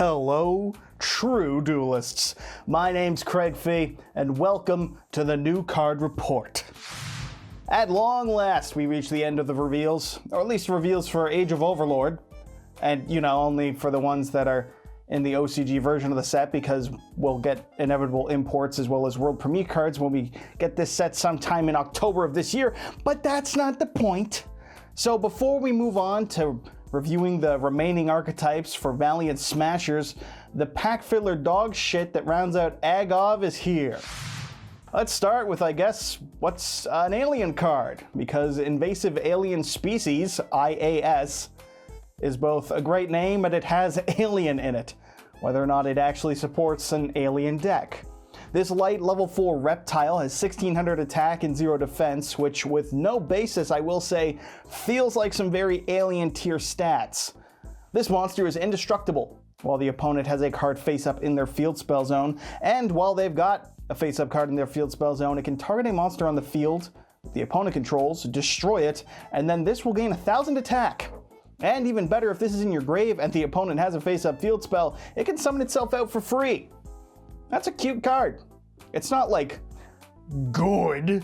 Hello, True Duelists. My name's Craig Fee, and welcome to the new card report. At long last, we reach the end of the reveals, or at least reveals for Age of Overlord, and only for the ones that are in the OCG version of the set, because we'll get inevitable imports as well as World Premiere cards when we get this set sometime in October of this year, but that's not the point. So before we move on to reviewing the remaining archetypes for Valiant Smashers, the pack filler dog shit that rounds out AGOV is here. Let's start with, I guess, what's an alien card, because Invasive Alien Species, IAS, is both a great name and it has alien in it, whether or not it actually supports an alien deck. This light level 4 reptile has 1600 attack and 0 defense, which with no basis, I will say, feels like some very alien tier stats. This monster is indestructible while the opponent has a card face up in their field spell zone, and while they've got a face up card in their field spell zone, it can target a monster on the field the opponent controls, destroy it, and then this will gain 1000 attack. And even better, if this is in your grave and the opponent has a face up field spell, it can summon itself out for free. That's a cute card. It's not like good,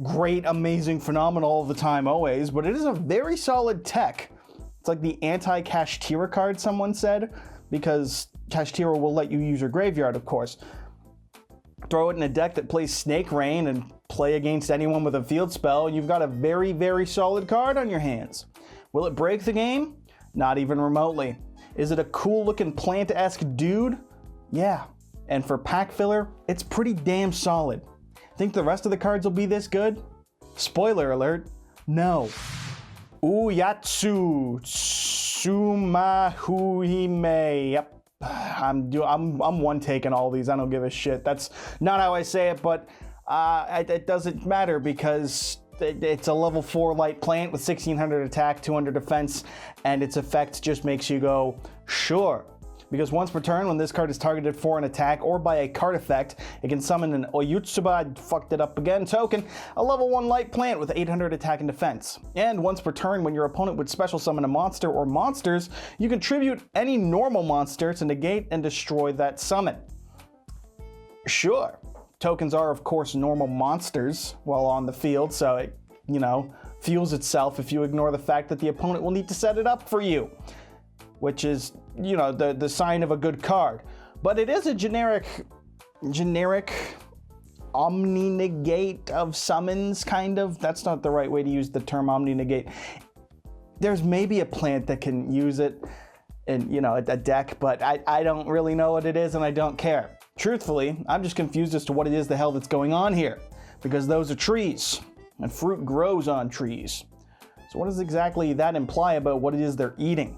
great, amazing, phenomenal all the time always, but it is a very solid tech. It's like the anti-Kashtira card, someone said, because Kashtira will let you use your graveyard, of course. Throw it in a deck that plays Snake Rain and play against anyone with a field spell, and you've got a very, very solid card on your hands. Will it break the game? Not even remotely. Is it a cool looking plant-esque dude? Yeah. And for pack filler, it's pretty damn solid. Think the rest of the cards will be this good? Spoiler alert, no. Uyatsu Tsumahuhime. Yep. I'm one taking all these. I don't give a shit. That's not how I say it, but it doesn't matter because it's a level 4 light plant with 1600 attack, 200 defense, and its effect just makes you go, sure. Because once per turn, when this card is targeted for an attack or by a card effect, it can summon an Oyutsuba, fucked it up again, token, a level 1 light plant with 800 attack and defense. And once per turn, when your opponent would special summon a monster or monsters, you can tribute any normal monster to negate and destroy that summon. Sure, tokens are of course normal monsters while on the field, so it, fuels itself if you ignore the fact that the opponent will need to set it up for you, which is, the sign of a good card. But it is a generic omni-negate of summons, kind of. That's not the right way to use the term omni-negate. There's maybe a plant that can use it in, a deck, but I don't really know what it is and I don't care. Truthfully, I'm just confused as to what it is the hell that's going on here, because those are trees, and fruit grows on trees. So what does exactly that imply about what it is they're eating?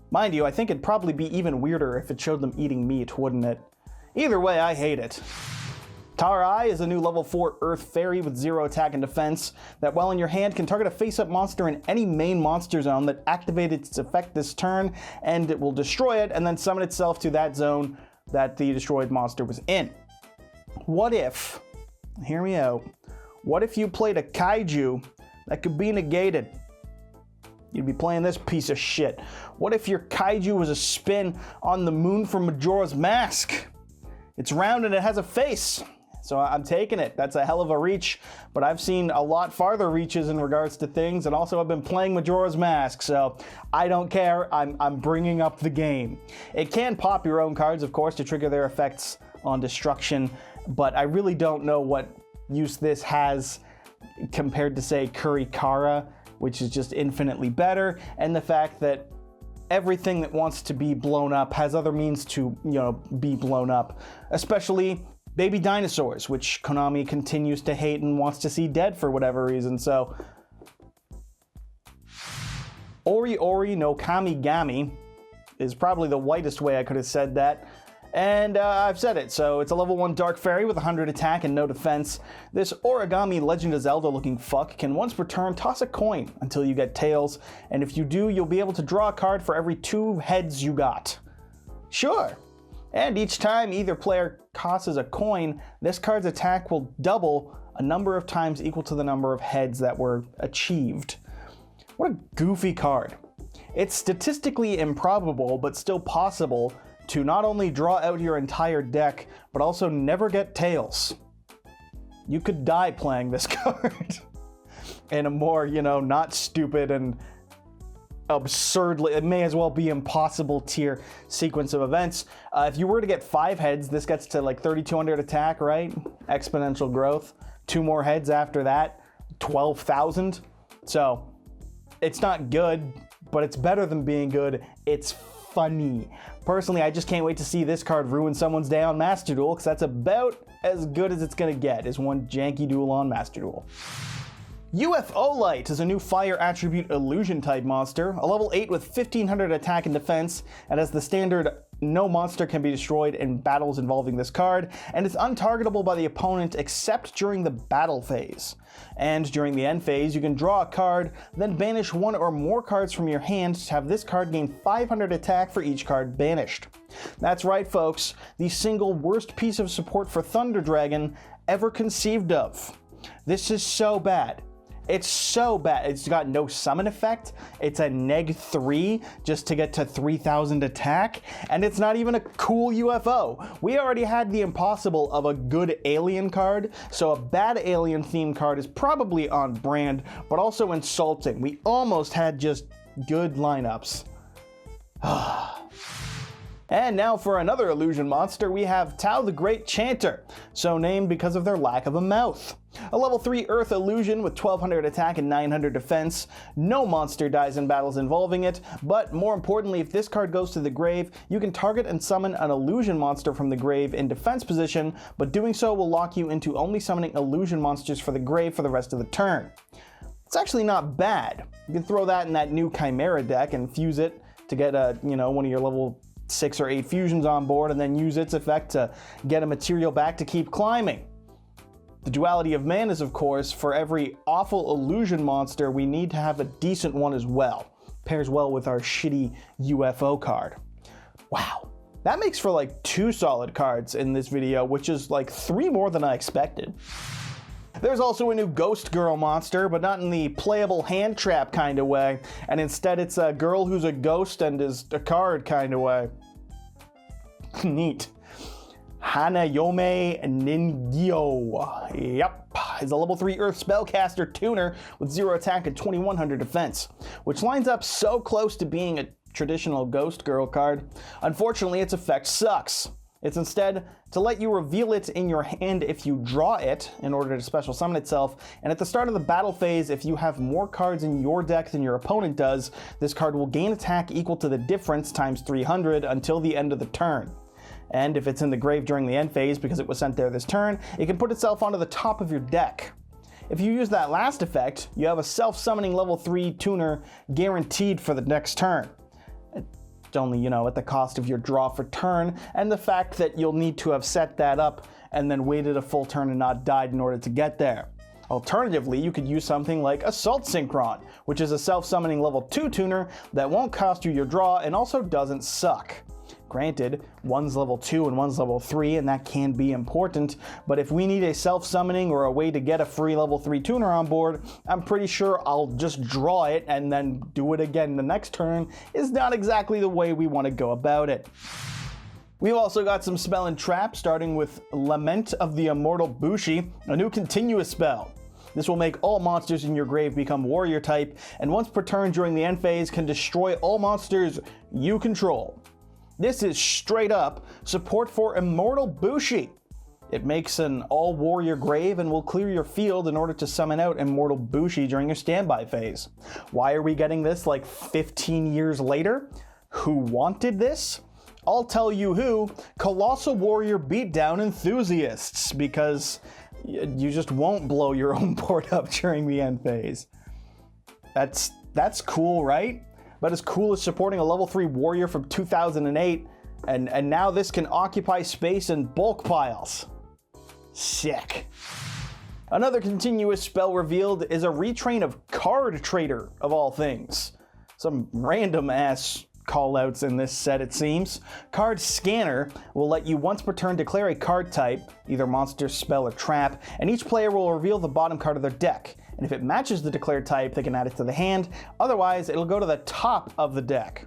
Mind you, I think it'd probably be even weirder if it showed them eating meat, wouldn't it? Either way, I hate it. Tyhe is a new level 4 Earth Fairy with 0 attack and defense that, while in your hand, can target a face-up monster in any main monster zone that activated its effect this turn, and it will destroy it and then summon itself to that zone that the destroyed monster was in. What if, hear me out, what if you played a Kaiju that could be negated? You'd be playing this piece of shit. What if your Kaiju was a spin on the moon from Majora's Mask? It's round and it has a face. So I'm taking it. That's a hell of a reach, but I've seen a lot farther reaches in regards to things, and also I've been playing Majora's Mask, so I don't care. I'm bringing up the game. It can pop your own cards, of course, to trigger their effects on destruction, but I really don't know what use this has compared to, say, Kurikara, which is just infinitely better, and the fact that everything that wants to be blown up has other means to, be blown up, especially baby dinosaurs, which Konami continues to hate and wants to see dead for whatever reason. So Ori Ori no Kamigami is probably the whitest way I could have said that. And I've said it, so it's a level 1 Dark Fairy with 100 attack and no defense. This origami Legend of Zelda looking fuck can once per turn toss a coin until you get tails, and if you do, you'll be able to draw a card for every 2 heads you got. Sure. And each time either player tosses a coin, this card's attack will double a number of times equal to the number of heads that were achieved. What a goofy card. It's statistically improbable, but still possible, to not only draw out your entire deck, but also never get tails. You could die playing this card in a more, not stupid and absurdly, it may as well be impossible tier sequence of events. If you were to get 5 heads, this gets to like 3,200 attack, right? Exponential growth. 2 more heads after that, 12,000. So it's not good, but it's better than being good. It's funny. Personally, I just can't wait to see this card ruin someone's day on Master Duel, because that's about as good as it's gonna get, is one janky duel on Master Duel. UFO Light is a new fire attribute illusion type monster, a level 8 with 1500 attack and defense, and as the standard, no monster can be destroyed in battles involving this card, and it's untargetable by the opponent except during the battle phase. And during the end phase, you can draw a card, then banish 1 or more cards from your hand to have this card gain 500 attack for each card banished. That's right, folks, the single worst piece of support for Thunder Dragon ever conceived of. This is so bad. It's so bad. It's got no summon effect. It's a -3 just to get to 3,000 attack. And it's not even a cool UFO. We already had the impossible of a good alien card, so a bad alien themed card is probably on brand, but also insulting. We almost had just good lineups. And now for another illusion monster, we have Tau the Great Chanter, so named because of their lack of a mouth. A level 3 Earth illusion with 1200 attack and 900 defense. No monster dies in battles involving it, but more importantly, if this card goes to the grave, you can target and summon an illusion monster from the grave in defense position, but doing so will lock you into only summoning illusion monsters for the grave for the rest of the turn. It's actually not bad. You can throw that in that new Chimera deck and fuse it to get one of your level 6 or 8 fusions on board, and then use its effect to get a material back to keep climbing. The duality of mana is, of course, for every awful illusion monster, we need to have a decent one as well. Pairs well with our shitty UFO card. Wow. That makes for like 2 solid cards in this video, which is like 3 more than I expected. There's also a new Ghost Girl monster, but not in the playable hand trap kind of way, and instead it's a girl who's a ghost and is a card kind of way. Neat. Hanayome Ningyo. Yep, is a level 3 Earth Spellcaster tuner with 0 attack and 2100 defense, which lines up so close to being a traditional Ghost Girl card. Unfortunately, its effect sucks. It's instead to let you reveal it in your hand if you draw it in order to special summon itself, and at the start of the battle phase, if you have more cards in your deck than your opponent does, this card will gain attack equal to the difference times 300 until the end of the turn. And if it's in the grave during the end phase because it was sent there this turn, it can put itself onto the top of your deck. If you use that last effect, you have a self-summoning level 3 tuner guaranteed for the next turn. Only, at the cost of your draw for turn, and the fact that you'll need to have set that up and then waited a full turn and not died in order to get there. Alternatively, you could use something like Assault Synchron, which is a self-summoning level 2 tuner that won't cost you your draw and also doesn't suck. Granted, one's level 2 and one's level 3, and that can be important, but if we need a self-summoning or a way to get a free level 3 tuner on board, I'm pretty sure I'll just draw it and then do it again the next turn is not exactly the way we want to go about it. We've also got some spell and trap, starting with Lament of the Immortal Bushi, a new continuous spell. This will make all monsters in your grave become warrior type, and once per turn during the end phase can destroy all monsters you control. This is straight up support for Immortal Bushi. It makes an all-warrior grave and will clear your field in order to summon out Immortal Bushi during your standby phase. Why are we getting this like 15 years later? Who wanted this? I'll tell you who. Colossal Warrior Beatdown enthusiasts, because you just won't blow your own board up during the end phase. That's cool, right? But as cool as supporting a level 3 warrior from 2008, and now this can occupy space in bulk piles. Sick. Another continuous spell revealed is a retrain of Card Trader, of all things. Some random ass callouts in this set, it seems. Card Scanner will let you once per turn declare a card type, either monster, spell, or trap, and each player will reveal the bottom card of their deck. And if it matches the declared type, they can add it to the hand. Otherwise, it'll go to the top of the deck.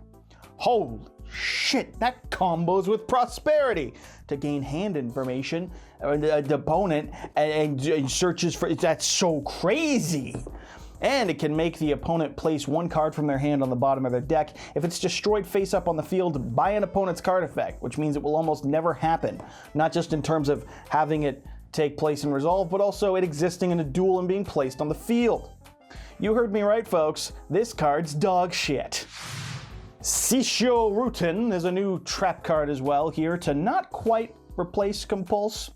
Holy shit, that combos with Prosperity to gain hand information the opponent and searches for. That's so crazy. And it can make the opponent place one card from their hand on the bottom of their deck if it's destroyed face up on the field by an opponent's card effect, which means it will almost never happen. Not just in terms of having it take place and resolve, but also it existing in a duel and being placed on the field. You heard me right, folks. This card's dog shit. Yugioh Retrain is a new trap card as well here to not quite replace Compulse.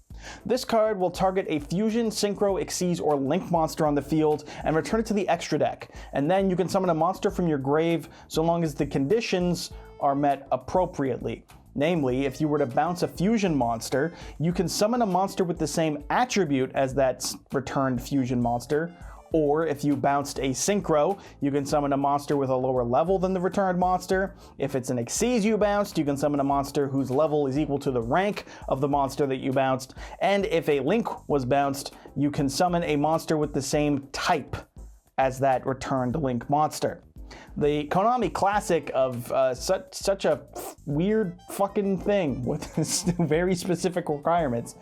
This card will target a Fusion, Synchro, Xyz, or Link monster on the field and return it to the extra deck. And then you can summon a monster from your grave so long as the conditions are met appropriately. Namely, if you were to bounce a Fusion monster, you can summon a monster with the same attribute as that returned Fusion monster. Or if you bounced a Synchro, you can summon a monster with a lower level than the returned monster. If it's an Xyz you bounced, you can summon a monster whose level is equal to the rank of the monster that you bounced. And if a Link was bounced, you can summon a monster with the same type as that returned Link monster. The Konami classic of such a weird fucking thing with very specific requirements.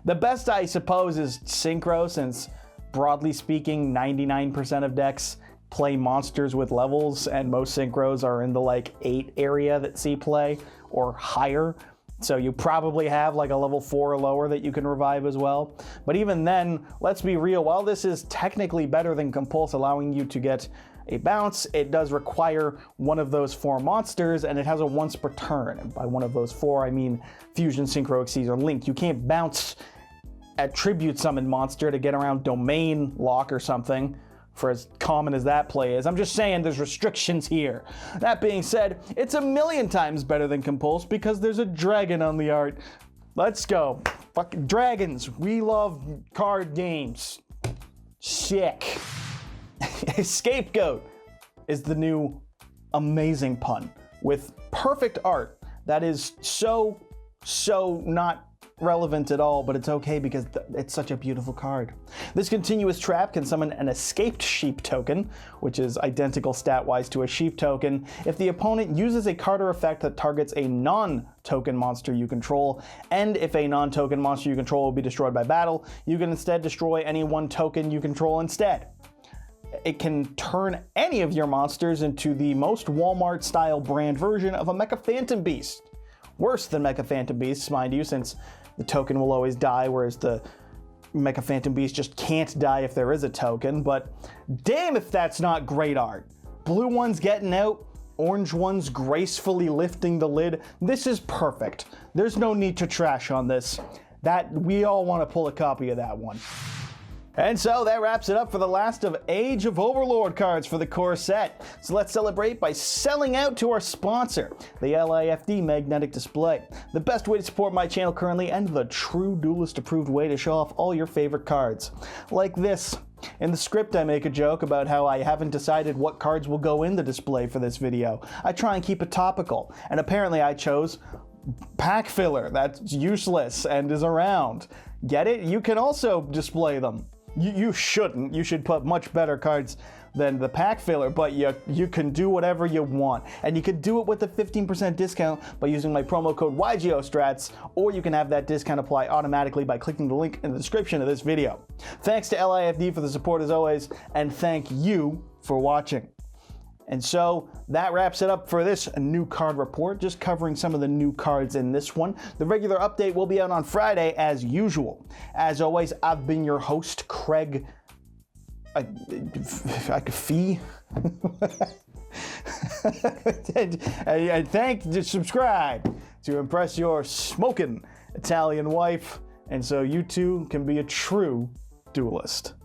The best, I suppose, is Synchro, since broadly speaking, 99% of decks play monsters with levels, and most Synchros are in the like 8 area that see play, or higher. So you probably have like a level 4 or lower that you can revive as well. But even then, let's be real, while this is technically better than Compulse, allowing you to get a bounce, it does require one of those 4 monsters, and it has a once per turn. And by one of those 4, I mean Fusion, Synchro, Xyz, or Link. You can't bounce attribute summon monster to get around domain lock or something, for as common as that play is. I'm just saying there's restrictions here. That being said, it's a million times better than Compulse because there's a dragon on the art. Let's go. Fucking dragons. We love card games. Sick. Scapegoat is the new amazing pun with perfect art that is so not relevant at all, but it's okay because it's such a beautiful card. This continuous trap can summon an escaped sheep token, which is identical stat-wise to a sheep token, if the opponent uses a card or effect that targets a non-token monster you control, and if a non-token monster you control will be destroyed by battle, you can instead destroy any one token you control instead. It can turn any of your monsters into the most Walmart-style brand version of a Mecha Phantom Beast. Worse than Mecha Phantom Beasts, mind you, since the token will always die, whereas the Mecha Phantom Beast just can't die if there is a token, but damn if that's not great art. Blue one's getting out, orange one's gracefully lifting the lid. This is perfect. There's no need to trash on this. We all want to pull a copy of that one. And so that wraps it up for the last of Age of Overlord cards for the core set. So let's celebrate by selling out to our sponsor, the LIFD Magnetic Display. The best way to support my channel currently, and the True Duelist approved way to show off all your favorite cards. Like this. In the script I make a joke about how I haven't decided what cards will go in the display for this video. I try and keep it topical, and apparently I chose pack filler that's useless and is around. Get it? You can also display them. You shouldn't. You should put much better cards than the pack filler, but you can do whatever you want. And you can do it with a 15% discount by using my promo code YGOSTRATS, or you can have that discount apply automatically by clicking the link in the description of this video. Thanks to LIFD for the support as always, and thank you for watching. And so that wraps it up for this new card report, just covering some of the new cards in this one. The regular update will be out on Friday as usual. As always, I've been your host, Craig. Fee. and subscribe to impress your smoking Italian wife, and so you too can be a true duelist.